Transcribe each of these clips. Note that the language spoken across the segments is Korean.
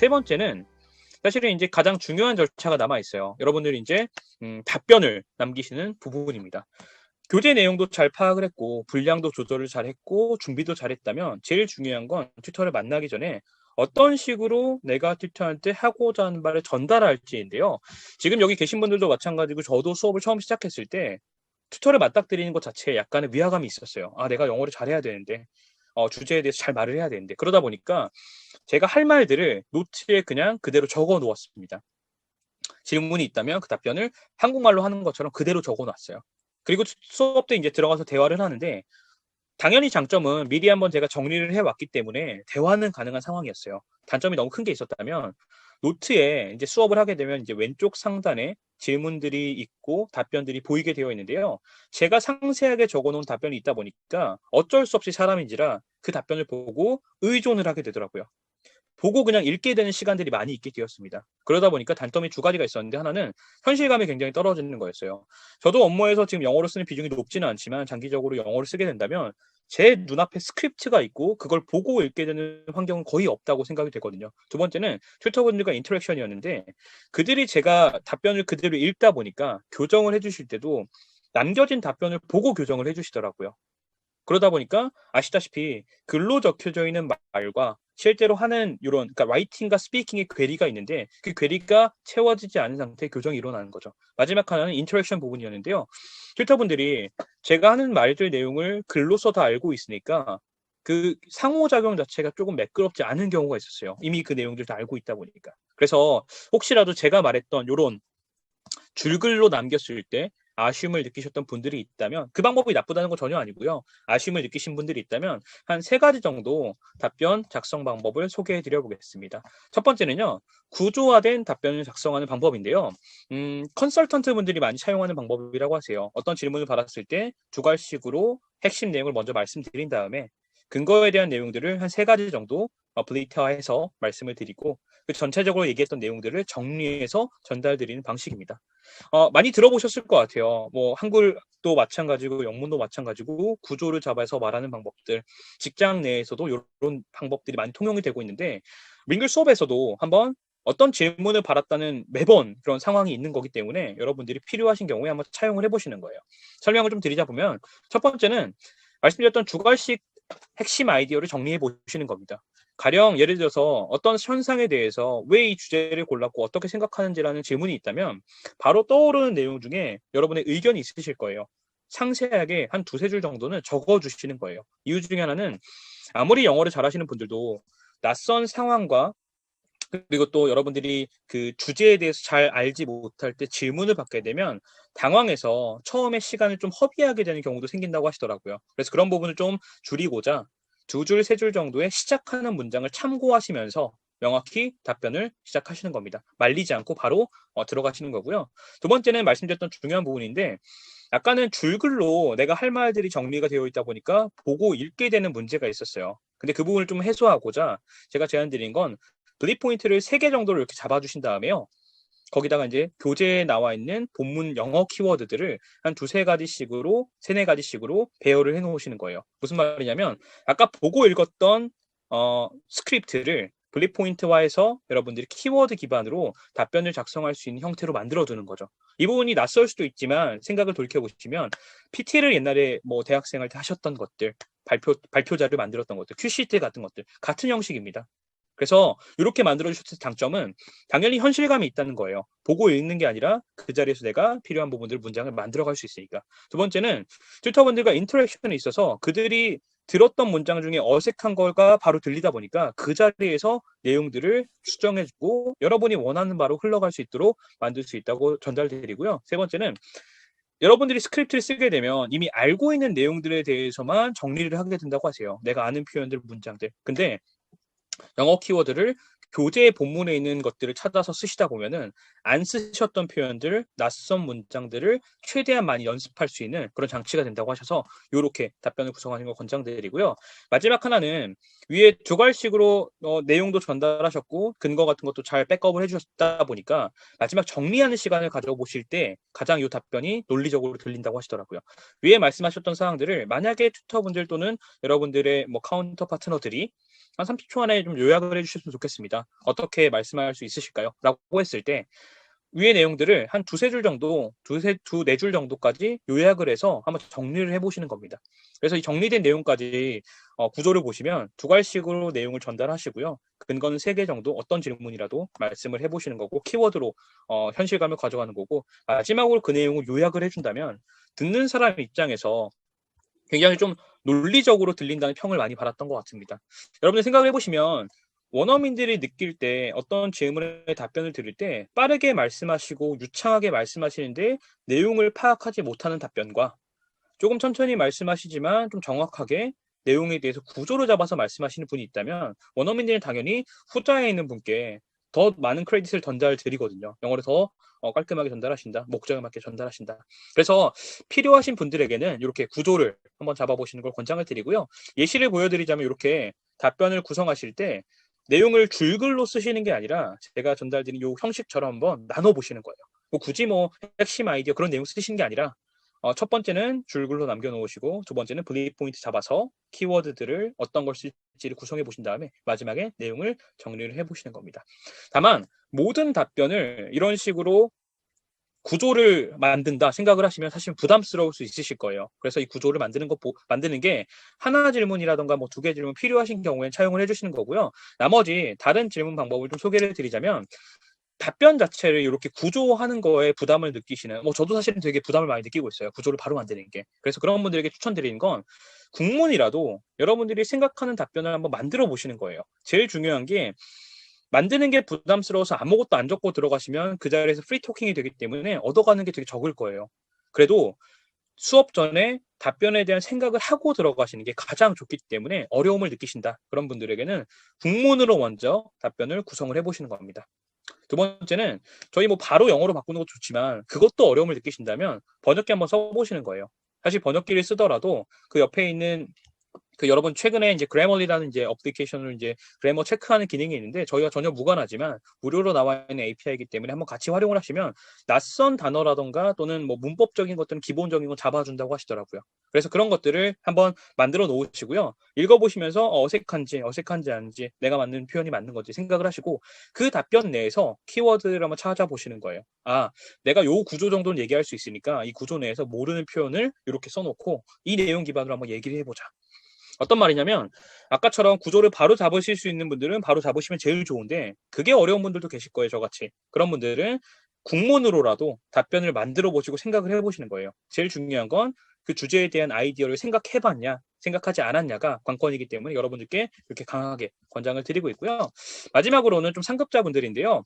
세 번째는 사실은 이제 가장 중요한 절차가 남아 있어요. 여러분들이 이제 답변을 남기시는 부분입니다. 교재 내용도 잘 파악을 했고 분량도 조절을 잘 했고 준비도 잘했다면 제일 중요한 건 튜터를 만나기 전에 어떤 식으로 내가 튜터한테 하고자 하는 말을 전달할지인데요. 지금 여기 계신 분들도 마찬가지고 저도 수업을 처음 시작했을 때 튜터를 맞닥뜨리는 것 자체에 약간의 위화감이 있었어요. 아, 내가 영어를 잘해야 되는데 주제에 대해서 잘 말을 해야 되는데 그러다 보니까 제가 할 말들을 노트에 그냥 그대로 적어 놓았습니다. 질문이 있다면 그 답변을 한국말로 하는 것처럼 그대로 적어 놨어요. 그리고 수업 때 이제 들어가서 대화를 하는데 당연히 장점은 미리 한번 제가 정리를 해왔기 때문에 대화는 가능한 상황이었어요. 단점이 너무 큰 게 있었다면 노트에 이제 수업을 하게 되면 이제 왼쪽 상단에 질문들이 있고 답변들이 보이게 되어 있는데요. 제가 상세하게 적어놓은 답변이 있다 보니까 어쩔 수 없이 사람인지라 그 답변을 보고 의존을 하게 되더라고요. 보고 그냥 읽게 되는 시간들이 많이 있게 되었습니다. 그러다 보니까 단점이 두 가지가 있었는데 하나는 현실감이 굉장히 떨어지는 거였어요. 저도 업무에서 지금 영어로 쓰는 비중이 높지는 않지만 장기적으로 영어를 쓰게 된다면 제 눈앞에 스크립트가 있고 그걸 보고 읽게 되는 환경은 거의 없다고 생각이 되거든요. 두 번째는 튜터분들과 인터랙션이었는데 그들이 제가 답변을 그대로 읽다 보니까 교정을 해주실 때도 남겨진 답변을 보고 교정을 해주시더라고요. 그러다 보니까 아시다시피 글로 적혀져 있는 말과 실제로 하는 이런 그러니까 라이팅과 스피킹의 괴리가 있는데 그 괴리가 채워지지 않은 상태의 교정이 일어나는 거죠. 마지막 하나는 인터랙션 부분이었는데요. 튜터분들이 제가 하는 말들 내용을 글로써 다 알고 있으니까 그 상호작용 자체가 조금 매끄럽지 않은 경우가 있었어요. 이미 그 내용들 다 알고 있다 보니까. 그래서 혹시라도 제가 말했던 이런 줄글로 남겼을 때 아쉬움을 느끼셨던 분들이 있다면 그 방법이 나쁘다는 건 전혀 아니고요. 아쉬움을 느끼신 분들이 있다면 한 세 가지 정도 답변 작성 방법을 소개해 드려 보겠습니다. 첫 번째는요. 구조화된 답변을 작성하는 방법인데요. 컨설턴트 분들이 많이 사용하는 방법이라고 하세요. 어떤 질문을 받았을 때 두 갈식으로 핵심 내용을 먼저 말씀드린 다음에 근거에 대한 내용들을 한 세 가지 정도 블리터해서 말씀을 드리고 그 전체적으로 얘기했던 내용들을 정리해서 전달드리는 방식입니다. 많이 들어보셨을 것 같아요. 뭐 한글도 마찬가지고 영문도 마찬가지고 구조를 잡아서 말하는 방법들, 직장 내에서도 이런 방법들이 많이 통용이 되고 있는데 밍글 수업에서도 한번 어떤 질문을 받았다는 매번 그런 상황이 있는 거기 때문에 여러분들이 필요하신 경우에 한번 차용을 해보시는 거예요. 설명을 좀 드리자 보면 첫 번째는 말씀드렸던 주관식 핵심 아이디어를 정리해 보시는 겁니다. 가령 예를 들어서 어떤 현상에 대해서 왜 이 주제를 골랐고 어떻게 생각하는지라는 질문이 있다면 바로 떠오르는 내용 중에 여러분의 의견이 있으실 거예요. 상세하게 한 두세 줄 정도는 적어주시는 거예요. 이유 중에 하나는 아무리 영어를 잘하시는 분들도 낯선 상황과 그리고 또 여러분들이 그 주제에 대해서 잘 알지 못할 때 질문을 받게 되면 당황해서 처음에 시간을 좀 허비하게 되는 경우도 생긴다고 하시더라고요. 그래서 그런 부분을 좀 줄이고자 두 줄, 세 줄 정도의 시작하는 문장을 참고하시면서 명확히 답변을 시작하시는 겁니다. 말리지 않고 바로 들어가시는 거고요. 두 번째는 말씀드렸던 중요한 부분인데 약간은 줄글로 내가 할 말들이 정리가 되어 있다 보니까 보고 읽게 되는 문제가 있었어요. 근데 그 부분을 좀 해소하고자 제가 제안 드린 건 블릿 포인트를 3개 정도로 이렇게 잡아주신 다음에요. 거기다가 이제 교재에 나와 있는 본문 영어 키워드들을 한 두세 가지씩으로, 세네 가지씩으로 배열을 해 놓으시는 거예요. 무슨 말이냐면, 아까 보고 읽었던, 스크립트를 블릿 포인트화해서 여러분들이 키워드 기반으로 답변을 작성할 수 있는 형태로 만들어 두는 거죠. 이 부분이 낯설 수도 있지만 생각을 돌이켜보시면, PT를 옛날에 뭐 대학생할 때 하셨던 것들, 발표자를 만들었던 것들, 큐시트 같은 것들, 같은 형식입니다. 그래서 이렇게 만들어주셨을 장점은 당연히 현실감이 있다는 거예요. 보고 읽는 게 아니라 그 자리에서 내가 필요한 부분들 문장을 만들어갈 수 있으니까. 두 번째는 튜터분들과 인터랙션에 있어서 그들이 들었던 문장 중에 어색한 거가 바로 들리다 보니까 그 자리에서 내용들을 수정해주고 여러분이 원하는 바로 흘러갈 수 있도록 만들 수 있다고 전달드리고요. 세 번째는 여러분들이 스크립트를 쓰게 되면 이미 알고 있는 내용들에 대해서만 정리를 하게 된다고 하세요. 내가 아는 표현들, 문장들. 근데 영어 키워드를 교재 본문에 있는 것들을 찾아서 쓰시다 보면은 안 쓰셨던 표현들, 낯선 문장들을 최대한 많이 연습할 수 있는 그런 장치가 된다고 하셔서 이렇게 답변을 구성하는 걸 권장드리고요. 마지막 하나는 위에 두 갈식으로 내용도 전달하셨고 근거 같은 것도 잘 백업을 해주셨다 보니까 마지막 정리하는 시간을 가져보실 때 가장 이 답변이 논리적으로 들린다고 하시더라고요. 위에 말씀하셨던 사항들을 만약에 튜터분들 또는 여러분들의 뭐 카운터 파트너들이 한 30초 안에 좀 요약을 해주셨으면 좋겠습니다. 어떻게 말씀할 수 있으실까요? 라고 했을 때 위의 내용들을 한 두세 줄 정도, 네 줄 정도까지 요약을 해서 한번 정리를 해보시는 겁니다. 그래서 이 정리된 내용까지 구조를 보시면 두 갈식으로 내용을 전달하시고요. 근거는 3개 정도 어떤 질문이라도 말씀을 해보시는 거고 키워드로 현실감을 가져가는 거고 마지막으로 그 내용을 요약을 해준다면 듣는 사람 입장에서 굉장히 좀 논리적으로 들린다는 평을 많이 받았던 것 같습니다. 여러분들 생각을 해보시면 원어민들이 느낄 때 어떤 질문에 답변을 드릴 때 빠르게 말씀하시고 유창하게 말씀하시는데 내용을 파악하지 못하는 답변과 조금 천천히 말씀하시지만 좀 정확하게 내용에 대해서 구조를 잡아서 말씀하시는 분이 있다면 원어민들은 당연히 후자에 있는 분께 더 많은 크레딧을 전달드리거든요. 영어를 더 깔끔하게 전달하신다. 목적에 맞게 전달하신다. 그래서 필요하신 분들에게는 이렇게 구조를 한번 잡아보시는 걸 권장을 드리고요. 예시를 보여드리자면 이렇게 답변을 구성하실 때 내용을 줄글로 쓰시는 게 아니라 제가 전달드린 이 형식처럼 한번 나눠보시는 거예요. 굳이 핵심 아이디어 그런 내용 쓰시는 게 아니라 첫 번째는 줄글로 남겨놓으시고 두 번째는 블릿 포인트 잡아서 키워드들을 어떤 걸 쓸지를 구성해 보신 다음에 마지막에 내용을 정리를 해보시는 겁니다. 다만 모든 답변을 이런 식으로 구조를 만든다 생각을 하시면 사실 부담스러울 수 있으실 거예요. 그래서 이 구조를 만드는 게 하나 질문이라던가 뭐 2개 질문 필요하신 경우에 차용을 해주시는 거고요. 나머지 다른 질문 방법을 좀 소개를 드리자면 답변 자체를 이렇게 구조하는 거에 부담을 느끼시는, 저도 사실은 되게 부담을 많이 느끼고 있어요. 구조를 바로 만드는 게. 그래서 그런 분들에게 추천드리는 건 국문이라도 여러분들이 생각하는 답변을 한번 만들어 보시는 거예요. 제일 중요한 게 만드는 게 부담스러워서 아무것도 안 적고 들어가시면 그 자리에서 프리 토킹이 되기 때문에 얻어가는 게 되게 적을 거예요. 그래도 수업 전에 답변에 대한 생각을 하고 들어가시는 게 가장 좋기 때문에 어려움을 느끼신다. 그런 분들에게는 국문으로 먼저 답변을 구성을 해보시는 겁니다. 두 번째는 저희 바로 영어로 바꾸는 것도 좋지만 그것도 어려움을 느끼신다면 번역기 한번 써보시는 거예요. 사실 번역기를 쓰더라도 그 옆에 있는 여러분 최근에 이제 그래머리라는 이제 어플리케이션을 이제 그래머 체크하는 기능이 있는데 저희가 전혀 무관하지만 무료로 나와 있는 API이기 때문에 한번 같이 활용을 하시면 낯선 단어라던가 또는 문법적인 것들은 기본적인 건 잡아준다고 하시더라고요. 그래서 그런 것들을 한번 만들어 놓으시고요. 읽어보시면서 어색한지 아닌지 내가 맞는 표현이 맞는 건지 생각을 하시고 그 답변 내에서 키워드를 한번 찾아보시는 거예요. 내가 요 구조 정도는 얘기할 수 있으니까 이 구조 내에서 모르는 표현을 이렇게 써놓고 이 내용 기반으로 한번 얘기를 해보자. 어떤 말이냐면 아까처럼 구조를 바로 잡으실 수 있는 분들은 바로 잡으시면 제일 좋은데 그게 어려운 분들도 계실 거예요. 저같이. 그런 분들은 국문으로라도 답변을 만들어 보시고 생각을 해보시는 거예요. 제일 중요한 건 그 주제에 대한 아이디어를 생각해봤냐 생각하지 않았냐가 관건이기 때문에 여러분들께 이렇게 강하게 권장을 드리고 있고요. 마지막으로는 좀 상급자분들인데요.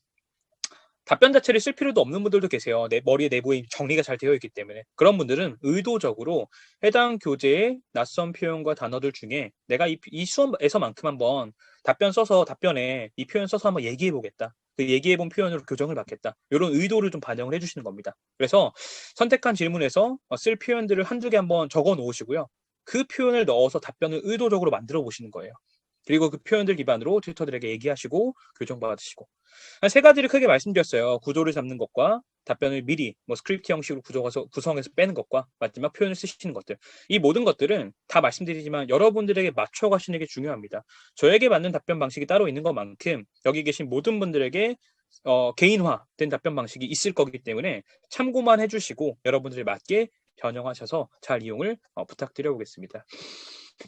답변 자체를 쓸 필요도 없는 분들도 계세요. 내 머리에 내부에 정리가 잘 되어 있기 때문에. 그런 분들은 의도적으로 해당 교재의 낯선 표현과 단어들 중에 내가 이 수업에서만큼 한번 답변에 이 표현 써서 한번 얘기해 보겠다. 그 얘기해 본 표현으로 교정을 받겠다. 이런 의도를 좀 반영을 해주시는 겁니다. 그래서 선택한 질문에서 쓸 표현들을 한두 개 한번 적어 놓으시고요. 그 표현을 넣어서 답변을 의도적으로 만들어 보시는 거예요. 그리고 그 표현들 기반으로 튜터들에게 얘기하시고 교정받으시고 한 3가지를 크게 말씀드렸어요. 구조를 잡는 것과 답변을 미리 스크립트 형식으로 구성해서 빼는 것과 마지막 표현을 쓰시는 것들. 이 모든 것들은 다 말씀드리지만 여러분들에게 맞춰가시는 게 중요합니다. 저에게 맞는 답변 방식이 따로 있는 것만큼 여기 계신 모든 분들에게 개인화된 답변 방식이 있을 거기 때문에 참고만 해주시고 여러분들에 맞게 변형하셔서 잘 이용을 부탁드려 보겠습니다.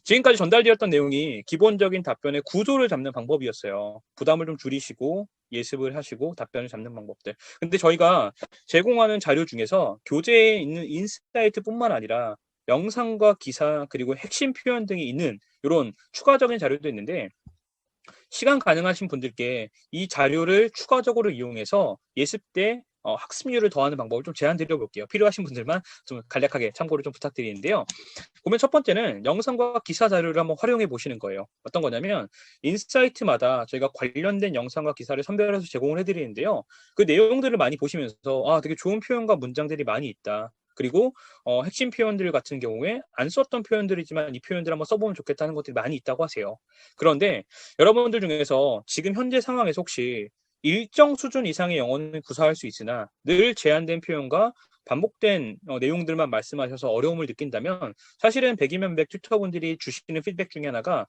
지금까지 전달되었던 내용이 기본적인 답변의 구조를 잡는 방법이었어요. 부담을 좀 줄이시고 예습을 하시고 답변을 잡는 방법들. 근데 저희가 제공하는 자료 중에서 교재에 있는 인사이트뿐만 아니라 영상과 기사 그리고 핵심 표현 등이 있는 이런 추가적인 자료도 있는데 시간 가능하신 분들께 이 자료를 추가적으로 이용해서 예습 때 학습률을 더하는 방법을 좀 제안 드려 볼게요. 필요하신 분들만 좀 간략하게 참고를 좀 부탁드리는데요. 보면 첫 번째는 영상과 기사 자료를 한번 활용해 보시는 거예요. 어떤 거냐면 인사이트마다 저희가 관련된 영상과 기사를 선별해서 제공을 해드리는데요. 그 내용들을 많이 보시면서 되게 좋은 표현과 문장들이 많이 있다. 그리고 핵심 표현들 같은 경우에 안 썼던 표현들이지만 이 표현들 한번 써보면 좋겠다는 것들이 많이 있다고 하세요. 그런데 여러분들 중에서 지금 현재 상황에서 혹시 일정 수준 이상의 영어는 구사할 수 있으나 늘 제한된 표현과 반복된 내용들만 말씀하셔서 어려움을 느낀다면 사실은 백이면 백 튜터분들이 주시는 피드백 중에 하나가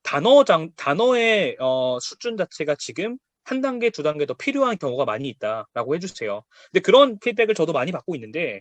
단어의 수준 자체가 지금 한 단계, 두 단계 더 필요한 경우가 많이 있다라고 해주세요. 근데 그런 피드백을 저도 많이 받고 있는데,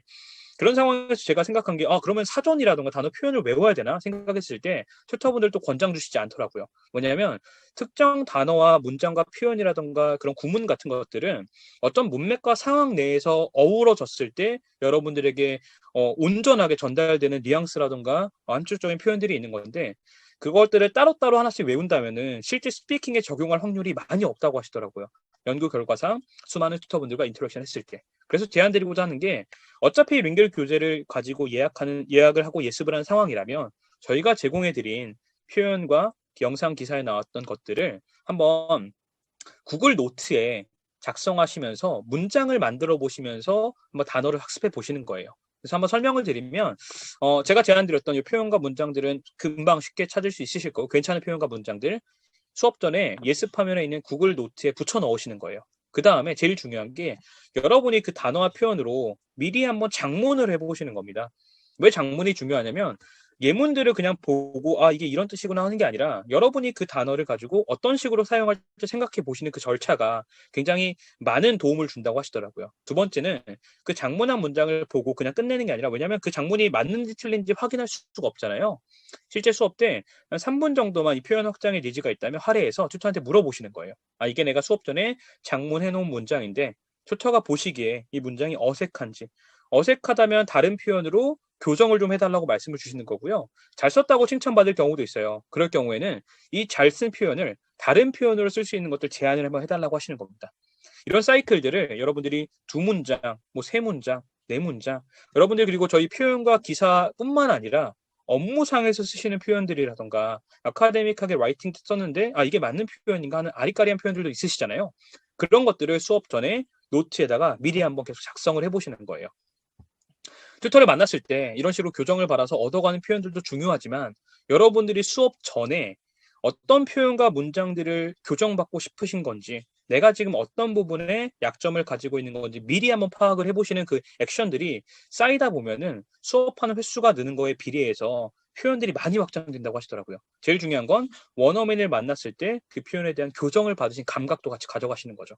그런 상황에서 제가 생각한 게, 그러면 사전이라던가 단어 표현을 외워야 되나 생각했을 때 튜터분들도 권장 주시지 않더라고요. 뭐냐면 특정 단어와 문장과 표현이라던가 그런 구문 같은 것들은 어떤 문맥과 상황 내에서 어우러졌을 때 여러분들에게 온전하게 전달되는 뉘앙스라던가 함축적인 표현들이 있는 건데, 그것들을 따로따로 하나씩 외운다면은 실제 스피킹에 적용할 확률이 많이 없다고 하시더라고요. 연구 결과상 수많은 튜터분들과 인터랙션 했을 때. 그래서 제안드리고자 하는 게, 어차피 링겔 교재를 가지고 예약을 하고 예습을 한 상황이라면 저희가 제공해드린 표현과 영상 기사에 나왔던 것들을 한번 구글 노트에 작성하시면서 문장을 만들어 보시면서 한번 단어를 학습해 보시는 거예요. 그래서 한번 설명을 드리면, 제가 제안드렸던 이 표현과 문장들은 금방 쉽게 찾을 수 있으실 거고, 괜찮은 표현과 문장들 수업 전에 예습 화면에 있는 구글 노트에 붙여 넣으시는 거예요. 그 다음에 제일 중요한 게, 여러분이 그 단어와 표현으로 미리 한번 장문을 해보시는 겁니다. 왜 장문이 중요하냐면, 예문들을 그냥 보고 이게 이런 뜻이구나 하는 게 아니라, 여러분이 그 단어를 가지고 어떤 식으로 사용할지 생각해 보시는 그 절차가 굉장히 많은 도움을 준다고 하시더라고요. 두 번째는 그 장문한 문장을 보고 그냥 끝내는 게 아니라, 왜냐하면 그 장문이 맞는지 틀린지 확인할 수가 없잖아요. 실제 수업 때 한 3분 정도만 이 표현 확장의 니즈가 있다면 할애해서 튜터한테 물어보시는 거예요. 이게 내가 수업 전에 장문해 놓은 문장인데 튜터가 보시기에 이 문장이 어색한지, 어색하다면 다른 표현으로 교정을 좀 해달라고 말씀을 주시는 거고요. 잘 썼다고 칭찬받을 경우도 있어요. 그럴 경우에는 이 잘 쓴 표현을 다른 표현으로 쓸 수 있는 것들 제안을 한번 해달라고 하시는 겁니다. 이런 사이클들을 여러분들이 두 문장, 뭐 세 문장, 네 문장, 여러분들 그리고 저희 표현과 기사뿐만 아니라 업무상에서 쓰시는 표현들이라던가 아카데믹하게 라이팅 썼는데 이게 맞는 표현인가 하는 아리까리한 표현들도 있으시잖아요. 그런 것들을 수업 전에 노트에다가 미리 한번 계속 작성을 해보시는 거예요. 튜터를 만났을 때 이런 식으로 교정을 받아서 얻어가는 표현들도 중요하지만, 여러분들이 수업 전에 어떤 표현과 문장들을 교정받고 싶으신 건지, 내가 지금 어떤 부분에 약점을 가지고 있는 건지 미리 한번 파악을 해보시는 그 액션들이 쌓이다 보면은 수업하는 횟수가 느는 거에 비례해서 표현들이 많이 확장된다고 하시더라고요. 제일 중요한 건 원어민을 만났을 때 그 표현에 대한 교정을 받으신 감각도 같이 가져가시는 거죠.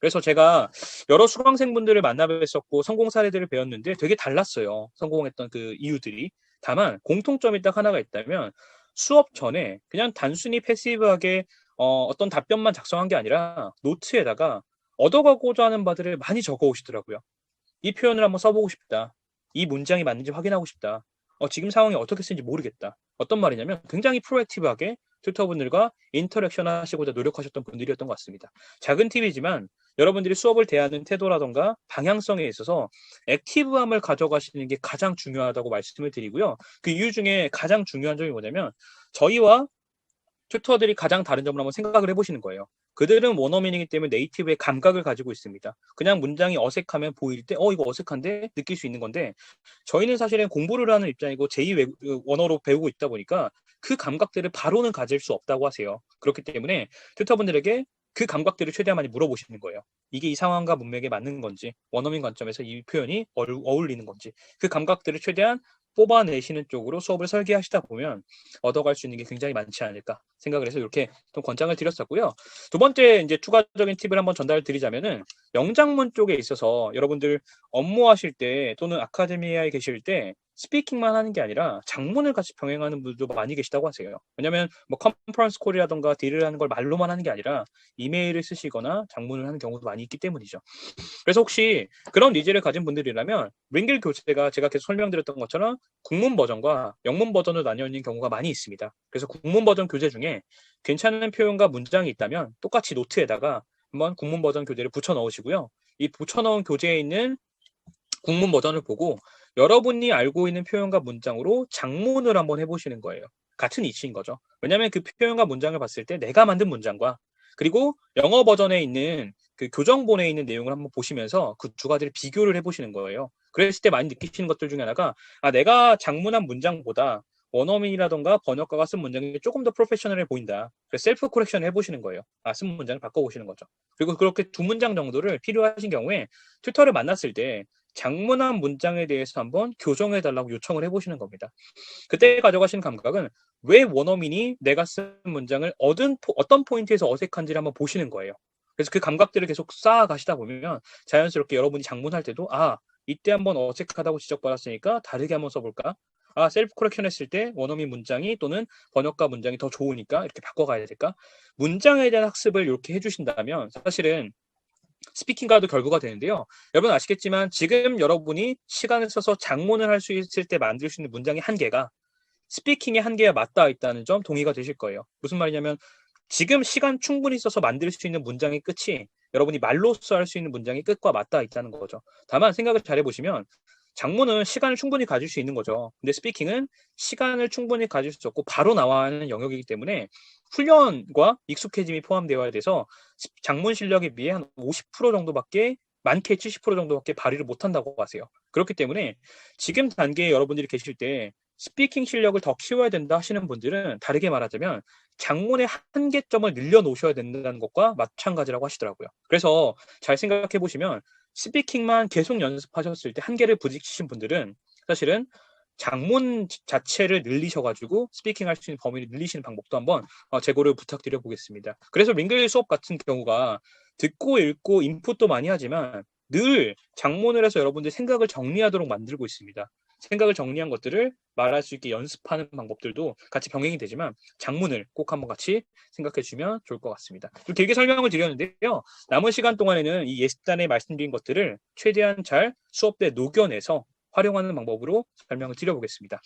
그래서 제가 여러 수강생분들을 만나 뵀었고 성공 사례들을 배웠는데 되게 달랐어요. 성공했던 그 이유들이. 다만 공통점이 딱 하나가 있다면, 수업 전에 그냥 단순히 패시브하게 어떤 답변만 작성한 게 아니라 노트에다가 얻어가고자 하는 바들을 많이 적어 오시더라고요. 이 표현을 한번 써보고 싶다. 이 문장이 맞는지 확인하고 싶다. 지금 상황이 어떻게 쓰는지 모르겠다. 어떤 말이냐면 굉장히 프로액티브하게 튜터분들과 인터랙션 하시고자 노력하셨던 분들이었던 것 같습니다. 작은 팁이지만 여러분들이 수업을 대하는 태도라던가 방향성에 있어서 액티브함을 가져가시는 게 가장 중요하다고 말씀을 드리고요. 그 이유 중에 가장 중요한 점이 뭐냐면, 저희와 튜터들이 가장 다른 점을 한번 생각을 해보시는 거예요. 그들은 원어민이기 때문에 네이티브의 감각을 가지고 있습니다. 그냥 문장이 어색하면 보일 때 이거 어색한데 느낄 수 있는 건데, 저희는 사실은 공부를 하는 입장이고 제2 언어로 배우고 있다 보니까 그 감각들을 바로는 가질 수 없다고 하세요. 그렇기 때문에 튜터분들에게 그 감각들을 최대한 많이 물어보시는 거예요. 이게 이 상황과 문맥에 맞는 건지, 원어민 관점에서 이 표현이 어울리는 건지, 그 감각들을 최대한 뽑아내시는 쪽으로 수업을 설계하시다 보면 얻어갈 수 있는 게 굉장히 많지 않을까 생각을 해서 이렇게 좀 권장을 드렸었고요. 두 번째 이제 추가적인 팁을 한번 전달드리자면은, 영장문 쪽에 있어서 여러분들 업무하실 때 또는 아카데미아에 계실 때 스피킹만 하는 게 아니라 장문을 같이 병행하는 분들도 많이 계시다고 하세요. 왜냐하면 뭐 컨퍼런스 콜이라던가 딜을 하는 걸 말로만 하는 게 아니라 이메일을 쓰시거나 장문을 하는 경우도 많이 있기 때문이죠. 그래서 혹시 그런 니즈를 가진 분들이라면 링겔 교재가 제가 계속 설명드렸던 것처럼 국문 버전과 영문 버전으로 나뉘어 있는 경우가 많이 있습니다. 그래서 국문 버전 교재 중에 괜찮은 표현과 문장이 있다면 똑같이 노트에다가 한번 국문 버전 교재를 붙여 넣으시고요. 이 붙여 넣은 교재에 있는 국문 버전을 보고 여러분이 알고 있는 표현과 문장으로 장문을 한번 해보시는 거예요. 같은 이치인 거죠. 왜냐하면 그 표현과 문장을 봤을 때 내가 만든 문장과 그리고 영어 버전에 있는 그 교정본에 있는 내용을 한번 보시면서 그 두 가지를 비교를 해보시는 거예요. 그랬을 때 많이 느끼시는 것들 중에 하나가, 내가 장문한 문장보다 원어민이라던가 번역가가 쓴 문장이 조금 더 프로페셔널해 보인다. 그래서 셀프 코렉션을 해보시는 거예요. 쓴 문장을 바꿔보시는 거죠. 그리고 그렇게 두 문장 정도를 필요하신 경우에 튜터를 만났을 때 장문한 문장에 대해서 한번 교정해달라고 요청을 해보시는 겁니다. 그때 가져가신 감각은 왜 원어민이 내가 쓴 문장을 어떤 포인트에서 어색한지를 한번 보시는 거예요. 그래서 그 감각들을 계속 쌓아가시다 보면 자연스럽게 여러분이 장문할 때도 이때 한번 어색하다고 지적받았으니까 다르게 한번 써볼까? 셀프 커렉션 했을 때 원어민 문장이 또는 번역가 문장이 더 좋으니까 이렇게 바꿔가야 될까? 문장에 대한 학습을 이렇게 해주신다면 사실은 스피킹과도 결부가 되는데요. 여러분 아시겠지만 지금 여러분이 시간을 써서 장문을 할 수 있을 때 만들 수 있는 문장의 한계가 스피킹의 한계와 맞닿아 있다는 점 동의가 되실 거예요. 무슨 말이냐면 지금 시간 충분히 써서 만들 수 있는 문장의 끝이 여러분이 말로써 할 수 있는 문장의 끝과 맞닿아 있다는 거죠. 다만 생각을 잘 해보시면 장문은 시간을 충분히 가질 수 있는 거죠. 근데 스피킹은 시간을 충분히 가질 수 없고 바로 나와야 하는 영역이기 때문에 훈련과 익숙해짐이 포함되어야 돼서 장문 실력에 비해 한 50% 정도밖에 많게 70% 정도밖에 발휘를 못한다고 하세요. 그렇기 때문에 지금 단계에 여러분들이 계실 때 스피킹 실력을 더 키워야 된다 하시는 분들은 다르게 말하자면 장문의 한계점을 늘려놓으셔야 된다는 것과 마찬가지라고 하시더라고요. 그래서 잘 생각해 보시면 스피킹만 계속 연습하셨을 때 한계를 부딪히신 분들은 사실은 장문 자체를 늘리셔가지고 스피킹 할 수 있는 범위를 늘리시는 방법도 한번 제고를 부탁드려 보겠습니다. 그래서 링글 수업 같은 경우가 듣고 읽고 인풋도 많이 하지만 늘 장문을 해서 여러분들 생각을 정리하도록 만들고 있습니다. 생각을 정리한 것들을 말할 수 있게 연습하는 방법들도 같이 병행이 되지만 장문을 꼭 한번 같이 생각해 주시면 좋을 것 같습니다. 좀 길게 설명을 드렸는데요. 남은 시간 동안에는 이 예습단에 말씀드린 것들을 최대한 잘 수업 때 녹여내서 활용하는 방법으로 설명을 드려보겠습니다.